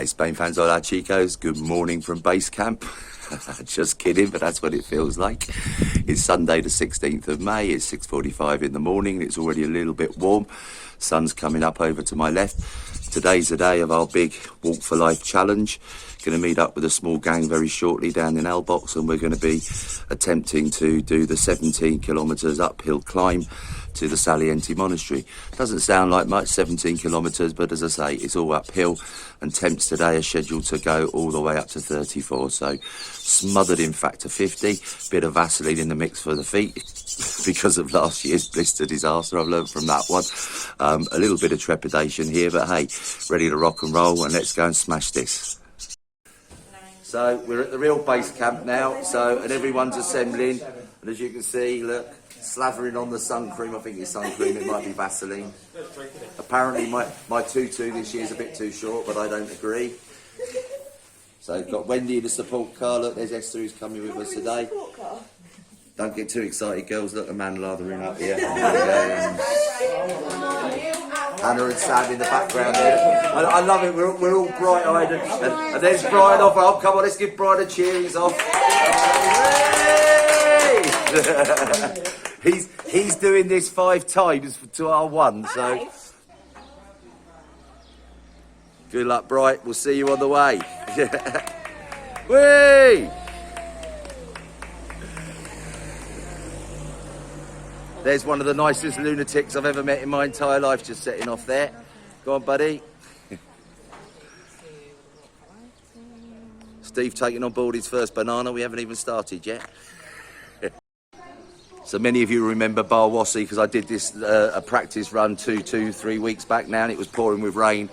Hey Spain fans, hola chicos, good morning from base camp. Just kidding, but that's what it feels like. It's Sunday the 16th of May, it's 6:45 in the morning, it's already a little bit warm. Sun's coming up over to my left. Today's the day of our big Walk for Life challenge. Going to meet up with a small gang very shortly down in Elbox, and we're going to be attempting to do the 17 kilometres uphill climb to the Saliente monastery. Doesn't sound like much, 17 kilometres, but as I say, it's all uphill, and temps today are scheduled to go all the way up to 34, so smothered in fact to 50. Bit of Vaseline in the mix for the feet because of last year's blister disaster. I've learned from that one. A little bit of trepidation here, but hey, ready to rock and roll, and let's go and smash this. So we're at the real base camp now, and everyone's assembling, and as you can see, look, slavering on the sun cream. I think it's sun cream, it might be Vaseline. Apparently my tutu this year is a bit too short, but I don't agree. So we've got Wendy in the support car. Look, there's Esther who's coming with us today. Don't get too excited, girls. Look, a man lathering up here. Hannah and Sam in the background there. I love it. We're all bright-eyed, and there's Brian off. Oh, come on, let's give Brian a cheer. He's off. He's doing this 5 times to our 1. So good luck, Bright. We'll see you on the way. Whee! There's one of the nicest lunatics I've ever met in my entire life, just setting off there. Go on, buddy. Steve taking on board his first banana. We haven't even started yet. So many of you remember Barwassi, because I did this a practice run 3 weeks back now, and it was pouring with rain.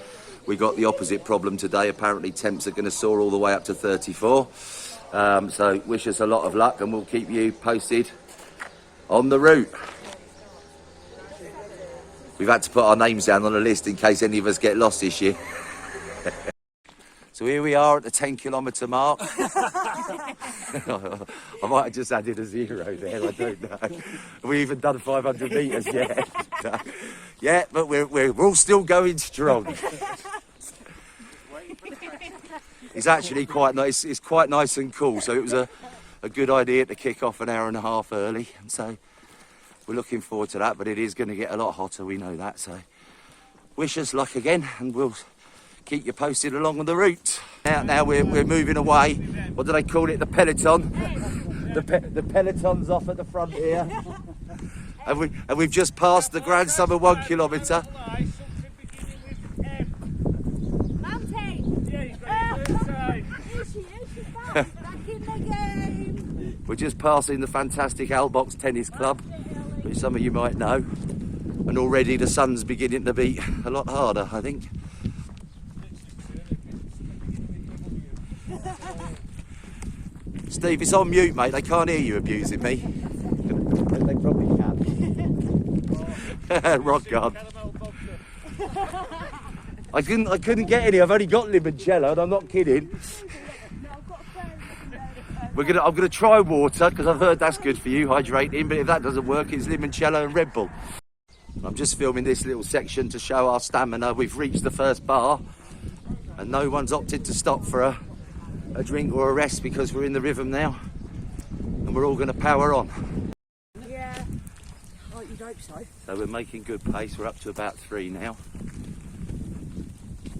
We got the opposite problem today. Apparently temps are going to soar all the way up to 34. So wish us a lot of luck, and we'll keep you posted on the route. We've had to put our names down on the list in case any of us get lost this year. So here we are at the 10-kilometre mark. I might have just added a 0 there, I don't know. Have we even done 500 metres yet? No. Yeah, but we're all still going strong. It's actually quite nice. It's quite nice and cool, so it was a good idea to kick off an hour and a half early, and so we're looking forward to that, but it is going to get a lot hotter, we know that, so wish us luck again, and we'll keep you posted along on the route. Now we're moving away. What do they call it? The peloton. The peloton's off at the front here, and we've just passed the Grand Summer 1 kilometre. We're just passing the fantastic Elbox Tennis Club, which some of you might know, and already the sun's beginning to be a lot harder, I think. Steve, it's on mute, mate. They can't hear you abusing me. They probably can. Rock on. I couldn't get any. I've only got limoncello, and I'm not kidding. I'm gonna try water, because I've heard that's good for you, hydrating, but if that doesn't work, it's limoncello and Red Bull. I'm just filming this little section to show our stamina. We've reached the first bar, and no one's opted to stop for a drink or a rest, because we're in the rhythm now, and we're all gonna power on. Yeah, oh, you'd hope so. So we're making good pace. We're up to about 3 now.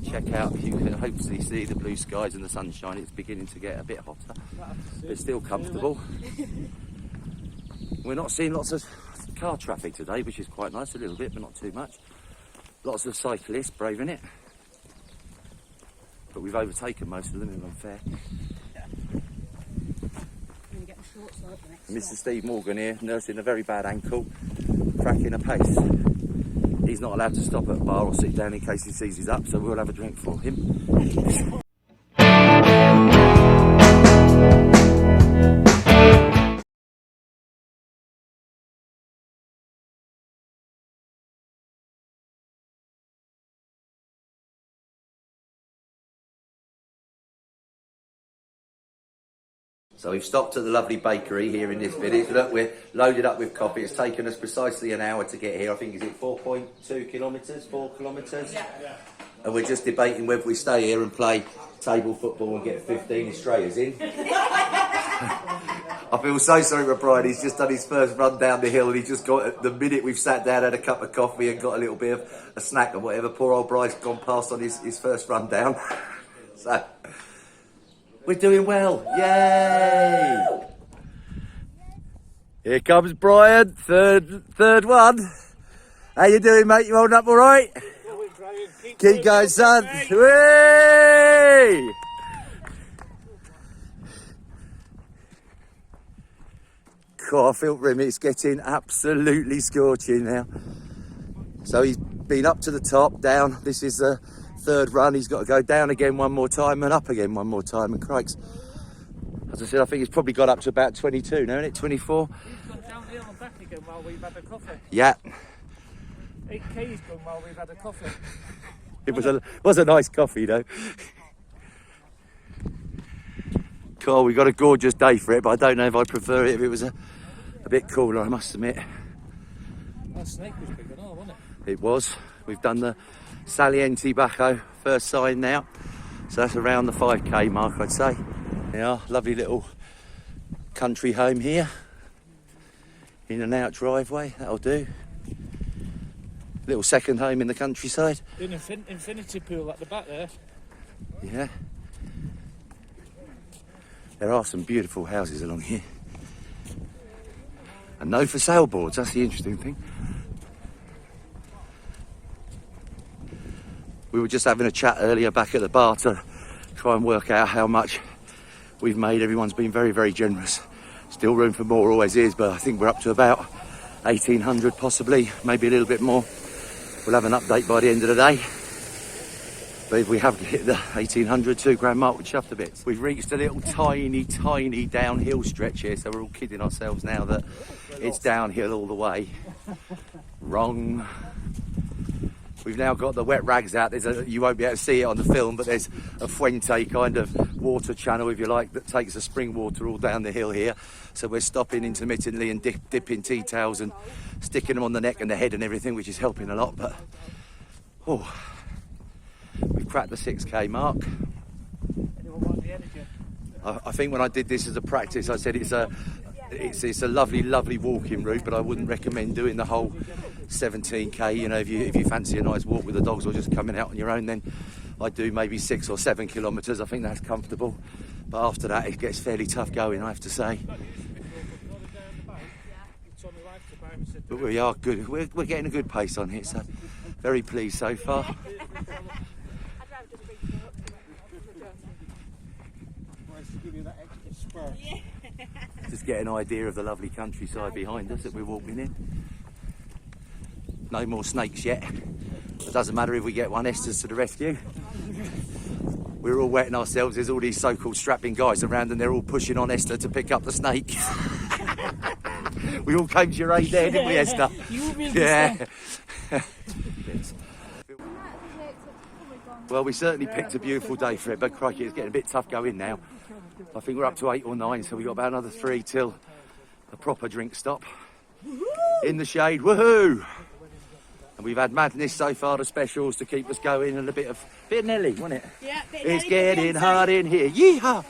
Check out, you can hopefully see the blue skies and the sunshine. It's beginning to get a bit hotter, but it's still comfortable. We're not seeing lots of car traffic today, which is quite nice, a little bit, but not too much. Lots of cyclists braving it, but we've overtaken most of them, if I'm fair. Mr. Steve Morgan here, nursing a very bad ankle, cracking a pace. He's not allowed to stop at a bar or sit down in case he sees he's up, so we'll have a drink for him. So we've stopped at the lovely bakery here in this village. Look, we're loaded up with coffee. It's taken us precisely an hour to get here. I think, is it 4.2 kilometres, 4 kilometres? Yeah. and we're just debating whether we stay here and play table football and get 15 Australians in. I feel so sorry for Brian. He's just done his first run down the hill, and he just got, the minute we've sat down, had a cup of coffee and got a little bit of a snack and whatever. Poor old Brian's gone past on his first run down. So, we're doing well. Yay! Here comes Brian, third one. How you doing, mate? You holding up all right? Keep going, son. Whee! God, I feel for him. It's getting absolutely scorching now. So he's been up to the top, down. This is the third run. He's got to go down again one more time and up again one more time. And crikes, as I said, I think he's probably got up to about 22 now, isn't it? 24? He's gone down the hill and back again while we've had a coffee. Yeah. 8K's gone while we've had a coffee. It was a nice coffee, though. Cool, we got a gorgeous day for it, but I don't know if I'd prefer it if it was a bit cooler, I must admit. That snake was big and all, wasn't it? It was. We've done the Saliente Bajo, first sign now. So that's around the 5K mark, I'd say. Yeah, lovely little country home here. In and out driveway, that'll do. Little second home in the countryside. In infinity pool at the back there. Yeah. There are some beautiful houses along here. And no for sale boards, that's the interesting thing. We were just having a chat earlier back at the bar to try and work out how much we've made. Everyone's been very, very generous. Still room for more, always is, but I think we're up to about 1,800 possibly, maybe a little bit more. We'll have an update by the end of the day. But if we have hit the 1,800, £2 mark, we're chuffed a bit. We've reached a little tiny downhill stretch here, so we're all kidding ourselves now that it's downhill all the way. Wrong. We've now got the wet rags out. You won't be able to see it on the film, but there's a Fuente kind of water channel, if you like, that takes the spring water all down the hill here. So we're stopping intermittently and dipping tea towels and sticking them on the neck and the head and everything, which is helping a lot. But we've cracked the 6K mark. Anyone want the energy? I think when I did this as a practice, I said it's a lovely walking route, but I wouldn't recommend doing the whole 17K. You know, if you fancy a nice walk with the dogs or just coming out on your own, then I'd do maybe 6 or 7 kilometres. I think that's comfortable. But after that, it gets fairly tough going, I have to say. But we are good. We're getting a good pace on here, so very pleased so far. Just get an idea of the lovely countryside behind us that we're walking in. No more snakes yet. It doesn't matter if we get one, Esther's to the rescue. We're all wetting ourselves. There's all these so-called strapping guys around and they're all pushing on Esther to pick up the snake. We all came to your aid there, didn't we, Esther? Yeah. Well, we certainly picked a beautiful day for it, but crikey, it's getting a bit tough going now. I think we're up to 8 or 9, so we've got about another 3 till a proper drink stop. In the shade, woohoo! And we've had madness so far, the specials to keep us going, and a bit of Nelly, wasn't it? Yeah, it's getting hard in here. Yeehaw!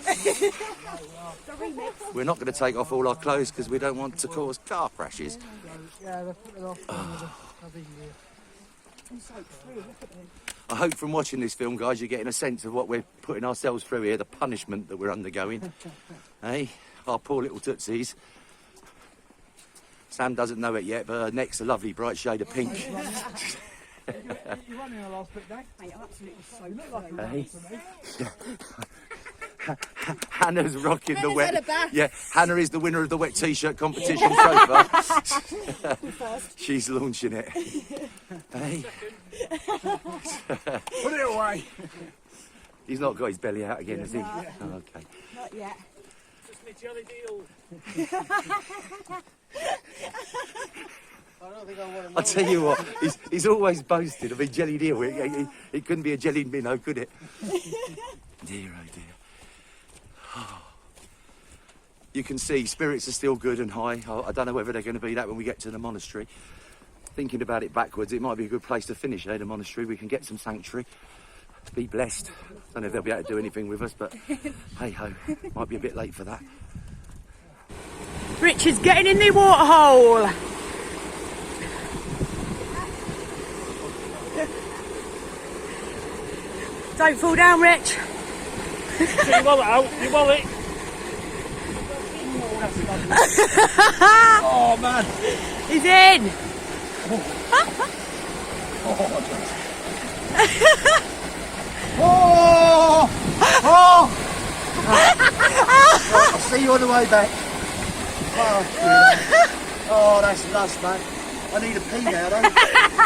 We're not going to take off all our clothes because we don't want to cause car crashes. I hope from watching this film, guys, you're getting a sense of what we're putting ourselves through here, the punishment that we're undergoing. Hey, our poor little tootsies. Sam doesn't know it yet, but her neck's a lovely bright shade of pink. You won in the last bit, Dave? Mate, I'm absolutely so Hey. Hannah's rocking the wet. had a bath. Yeah, Hannah is the winner of the wet t-shirt competition so far. She's launching it. Hey. Put it away. He's not got his belly out again, has he? No. Oh, okay. Not yet. Just my jelly deal. I'll tell you what, he's always boasted. I mean, jelly deal, it couldn't be a jelly minnow, could it? Dear, oh dear. You can see spirits are still good and high. I don't know whether they're going to be that when we get to the monastery. Thinking about it backwards, it might be a good place to finish, the monastery. We can get some sanctuary. be blessed. Don't know if they'll be able to do anything with us, but hey ho, might be a bit late for that. Richard's getting in the water hole. Don't fall down, Rich. Get your wallet out, your wallet. Oh man! He's in. Oh! Oh! I'll see you on the way back. Oh, that's lust, man. I need a pee now, don't I?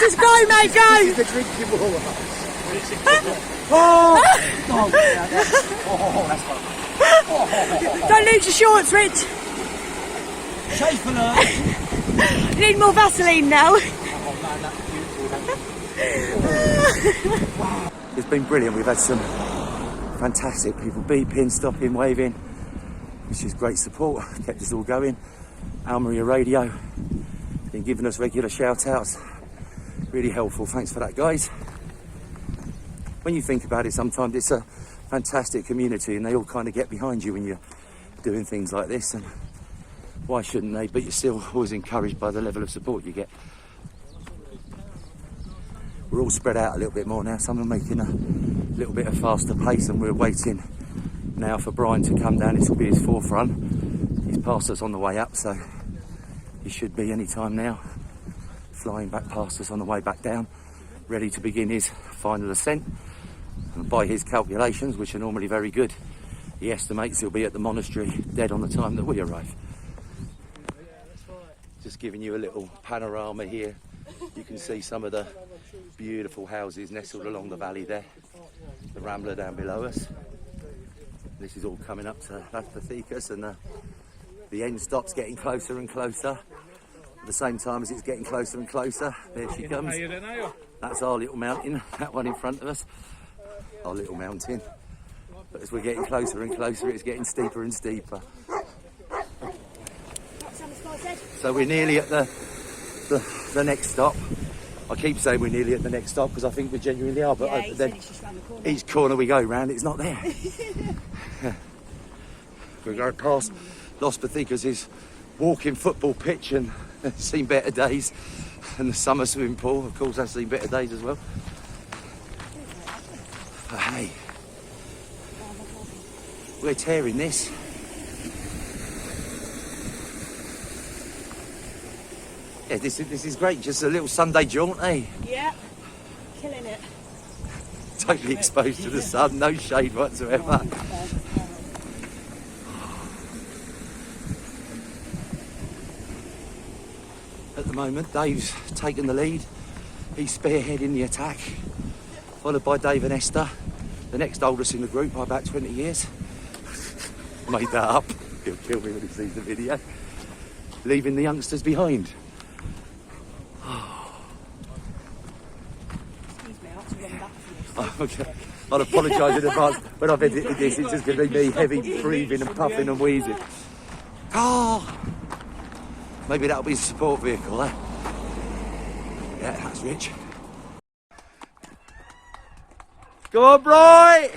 Just go, mate, go. This is the drinking water. Oh! Oh, that's fun. Don't lose your shorts, Rich. Chafe alert. You need more Vaseline now. Oh man, that's beautiful. Wow. It's been brilliant. We've had some fantastic people beeping, stopping, waving, which is great support. Kept us all going. Almeria Radio been giving us regular shout outs. Really helpful. Thanks for that, guys. When you think about it, sometimes it's a fantastic community and they all kind of get behind you when you're doing things like this, and why shouldn't they? But you're still always encouraged by the level of support you get. We're all spread out a little bit more now. Some are making a little bit of faster pace, and we're waiting now for Brian to come down. This will be his fourth run. He's passed us on the way up, so he should be any time now, flying back past us on the way back down, ready to begin his final ascent. And by his calculations, which are normally very good, he estimates he'll be at the monastery dead on the time that we arrive. Just giving you a little panorama here. You can see some of the beautiful houses nestled along the valley there. The Rambler down below us. This is all coming up to Las Pathicas, and the end stop's getting closer and closer. At the same time as it's getting closer and closer, there she comes. That's our little mountain, that one in front of us. Our little mountain. But as we're getting closer and closer, it's getting steeper and steeper. So we're nearly at the next stop. I keep saying we're nearly at the next stop because I think we genuinely are, but then each corner we go round, it's not there. We're going past Las Pathicas' walking football pitch, and seen better days. And the summer swimming pool, of course, that's seen better days as well. But hey, we're tearing this. Yeah, this is great. Just a little Sunday jaunt, eh? Yeah, killing it. Totally exposed to the sun, no shade whatsoever. At the moment, Dave's taken the lead. He's spearheading the attack, followed by Dave and Esther, the next oldest in the group by about 20 years. Made that up. He'll kill me when he sees the video. Leaving the youngsters behind. Okay. I'll apologise in advance when I've edited this. It's just going to be me heavy breathing and puffing and wheezing. Oh, maybe that'll be a support vehicle, eh? Yeah, that's Rich. Go on, Bri!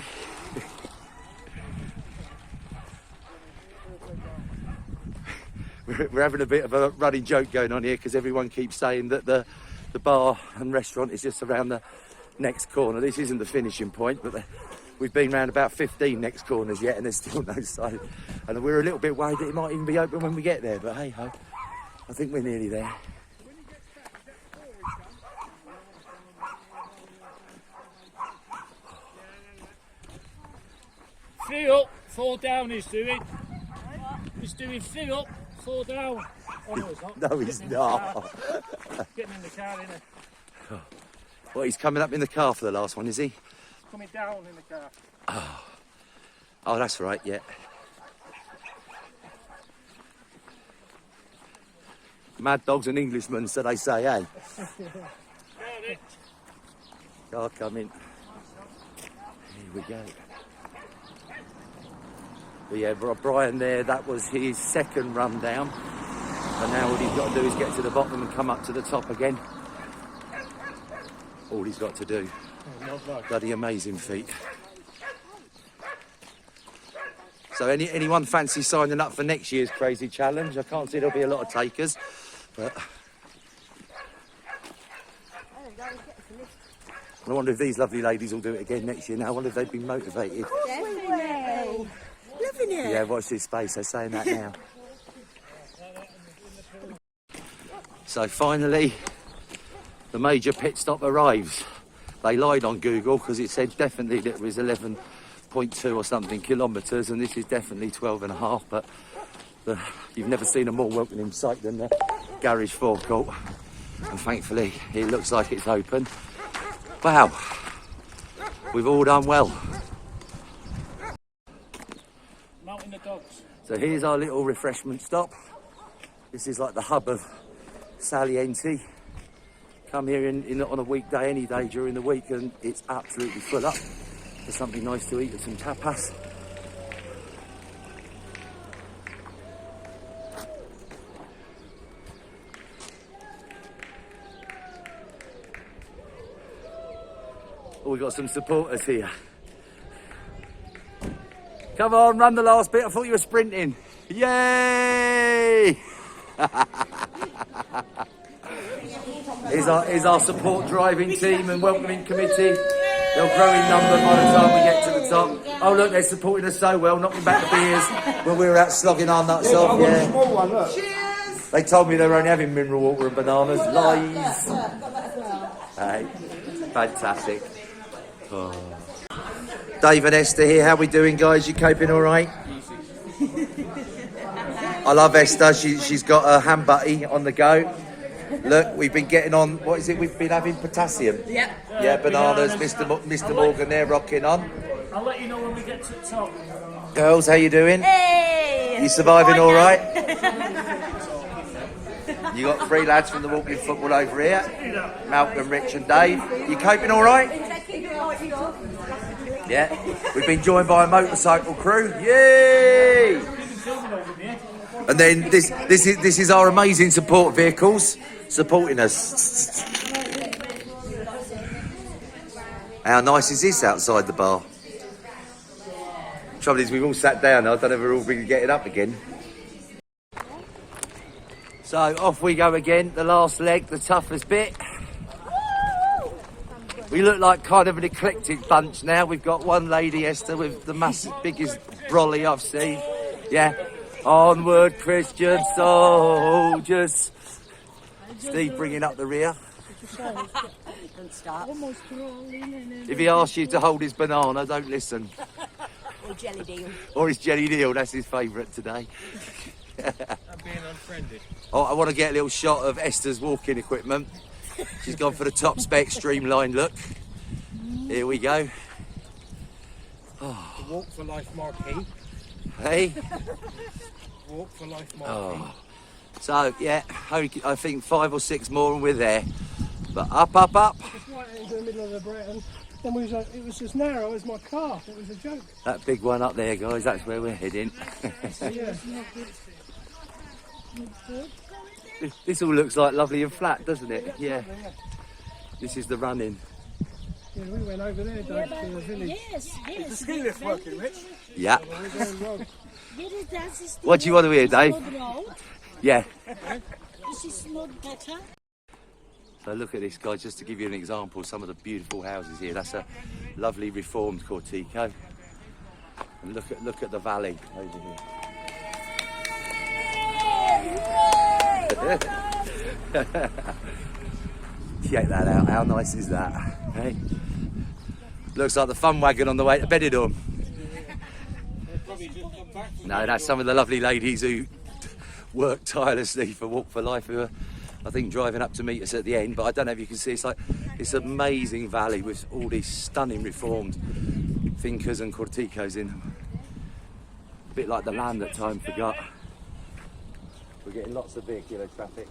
We're having a bit of a running joke going on here because everyone keeps saying that the bar and restaurant is just around the next corner. This isn't the finishing point, but we've been round about 15 next corners yet and there's still no sign. And we're a little bit worried that it might even be open when we get there, but hey ho, I think we're nearly there. Three up, 4 down he's doing. He's doing 3 up, 4 down. Oh no, he's not. No, he's not. Getting in the car, isn't he? Well, he's coming up in the car for the last one, is he? Coming down in the car. Oh, that's right, yeah. Mad dog's an Englishman, so they say, eh? Car coming. Here we go. But yeah, Brian there, that was his second run down. And now all he's got to do is get to the bottom and come up to the top again. All he's got to do. Bloody amazing feat. So anyone fancy signing up for next year's crazy challenge? I can't see there'll be a lot of takers, but I wonder if these lovely ladies will do it again next year now. I wonder if they've been motivated. Definitely. Loving it. Yeah, watch this space, they're saying that now. So finally, the major pit stop arrives. They lied on Google because it said definitely that it was 11.2 or something kilometres, and this is definitely 12.5, but you've never seen a more welcoming sight than the garage forecourt. And thankfully, it looks like it's open. Wow, we've all done well. Mounting the dogs. So here's our little refreshment stop. This is like the hub of Saliente. Come here on a weekday, any day during the week, and it's absolutely full up. There's something nice to eat and some tapas. Oh, we've got some supporters here. Come on, run the last bit. I thought you were sprinting. Yay! Here's our support driving team and welcoming committee. They'll grow in number by the time we get to the top. Oh look, they're supporting us so well, knocking back the beers when we were out slogging our nuts off. Yeah. Cheers! They told me they were only having mineral water and bananas. Lies. Hey, fantastic. Oh. Dave and Esther here. How we doing, guys? You coping all right? I love Esther. She's got a ham butty on the go. Look, we've been getting on. What is it? We've been having potassium. Yeah. Yeah, bananas. Mr. Morgan there rocking on. I'll let you know when we get to the top. Girls, how you doing? Hey! You surviving all right? You got three lads from the walking football over here. Malcolm, Rich and Dave. You coping all right? Yeah. We've been joined by a motorcycle crew. Yay! And then this is our amazing support vehicles supporting us. How nice is this outside the bar? Trouble is, we've all sat down. I don't know if we're all really getting up again. So off we go again. The last leg, the toughest bit. We look like kind of an eclectic bunch now. We've got one lady, Esther, with the massive, biggest brolly I've seen. Yeah. Onward, Christian soldiers. Steve bringing up the rear. If he asks you to hold his banana, don't listen. Or jelly deal. Or his jelly deal, that's his favourite today. I'm being unfriended. Oh, I want to get a little shot of Esther's walking equipment. She's gone for the top spec streamlined look. Here we go. Oh. Walk for life marquee. Hey. Walk for life marquee. Oh. So yeah, I think 5 or 6 more and we're there. But up, up, up. It's right in the middle of the Breton. Then it was as narrow as my car. It was a joke. That big one up there, guys, that's where we're heading. Yeah. This all looks like lovely and flat, doesn't it? Yeah. This is the run-in. Yeah, we went over there, Dave, to the village. Yes, yes. The ski lift working, Rich? Yeah. We're going wrong. What do you want to hear, Dave? Yeah. This is not better. So look at this, guys, just to give you an example of some of the beautiful houses here. That's a lovely reformed Cortico. And look at the valley over here. Check that out. How nice is that? Hey? Looks like the fun wagon on the way to Benidorm. No, that's some of the lovely ladies who work tirelessly for Walk for Life, who are, I think, driving up to meet us at the end. But I don't know if you can see, it's like this amazing valley with all these stunning reformed Fincas and Corticos in them. A bit like the land that time forgot. We're getting lots of vehicular traffic.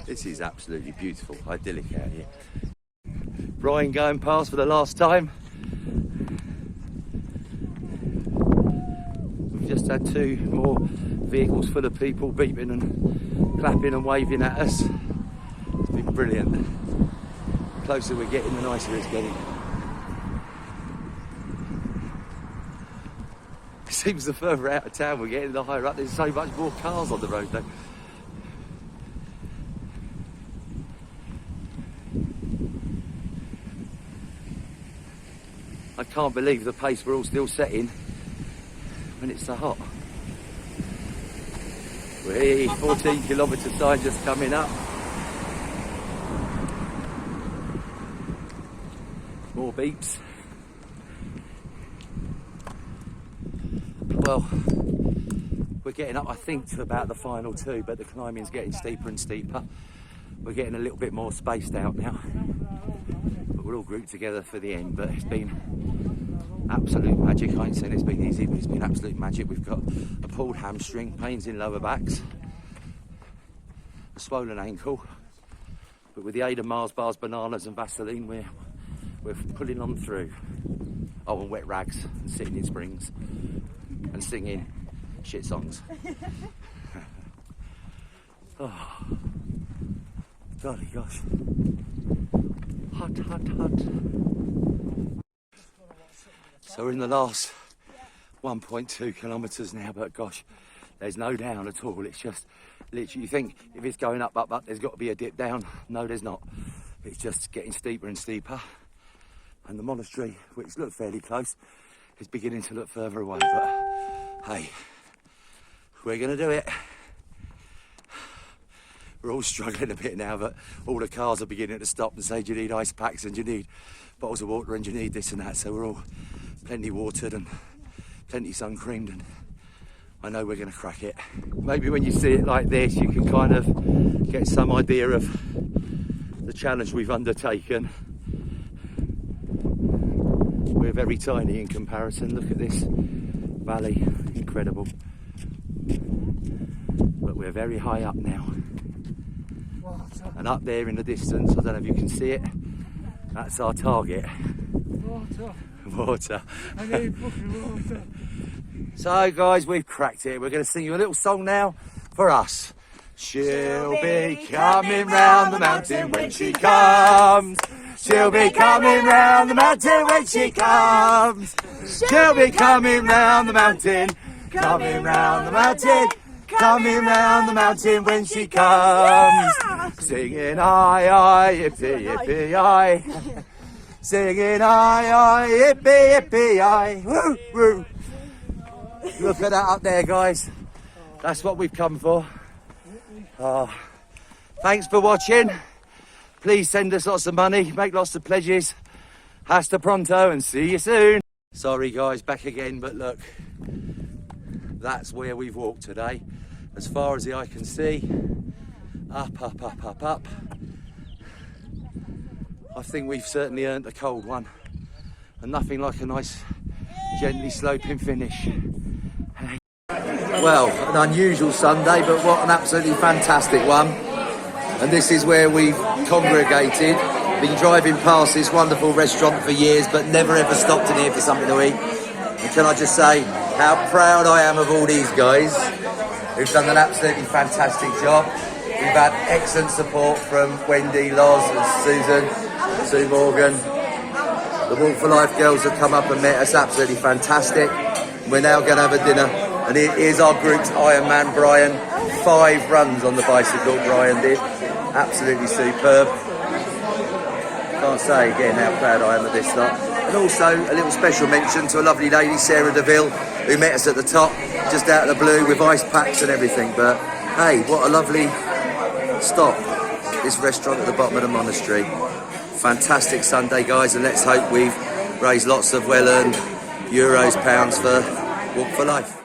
This is absolutely beautiful, idyllic out here. Brian going past for the last time. just had 2 more vehicles full of people beeping and clapping and waving at us. It's been brilliant. The closer we're getting, the nicer it's getting. It seems the further out of town we're getting, the higher up. There's so much more cars on the road though. I can't believe the pace we're all still setting when it's so hot. We're 14 kilometre sign just coming up. More beeps. Well, we're getting up, I think, to about the final 2, but the climbing's getting steeper and steeper. We're getting a little bit more spaced out now. But we're all grouped together for the end, but it's been absolute magic. I ain't saying it's been easy, but it's been absolute magic. We've got a pulled hamstring, pains in lower backs, a swollen ankle, but with the aid of Mars bars, bananas and Vaseline, we're pulling on through. Oh, and wet rags and sitting in springs and singing shit songs. Oh, golly gosh. Hot, hot, hot. So we're in the last 1.2 kilometres now, but gosh, there's no down at all. It's just literally, you think if it's going up, up, up, there's got to be a dip down. No, there's not. It's just getting steeper and steeper. And the monastery, which looked fairly close, is beginning to look further away. But hey, we're going to do it. We're all struggling a bit now, but all the cars are beginning to stop and say, do you need ice packs and do you need bottles of water and do you need this and that? So we're all plenty watered and plenty sun creamed, and I know we're going to crack it. Maybe when you see it like this, you can kind of get some idea of the challenge we've undertaken. We're very tiny in comparison. Look at this valley, incredible. But we're very high up now. And up there in the distance, I don't know if you can see it, that's our target. Water. Water. I need fucking water. So guys, we've cracked it. We're going to sing you a little song now for us. She'll be coming round the mountain when she comes. She'll be coming round the mountain when she comes. She'll be coming round the mountain, coming round the mountain, coming round the mountain when she comes. Singing aye, aye, yippee, yippee, aye. Singing aye, aye, yippee, yippee, aye. Woo, woo. Look at that up there, guys. That's what we've come for. Thanks for watching. Please send us lots of money, make lots of pledges. Hasta pronto and see you soon. Sorry guys, back again, but look, that's where we've walked today. As far as the eye can see, up, up, up, up, up. I think we've certainly earned a cold one, and nothing like a nice, gently sloping finish. Well, an unusual Sunday, but what an absolutely fantastic one. And this is where we've congregated. Been driving past this wonderful restaurant for years, but never ever stopped in here for something to eat. And can I just say how proud I am of all these guys who've done an absolutely fantastic job. We've had excellent support from Wendy, Loz and Susan, Sue Morgan. The W4Life girls have come up and met us, absolutely fantastic. We're now going to have a dinner. And here's our group's Ironman Brian. 5 runs on the bicycle Brian did. Absolutely superb. Can't say again how proud I am of this lot. And also a little special mention to a lovely lady, Sarah DeVille, who met us at the top, just out of the blue with ice packs and everything. But hey, what a lovely stop. This restaurant at the bottom of the monastery. Fantastic Sunday, guys, and let's hope we've raised lots of well-earned euros, pounds for W4Life.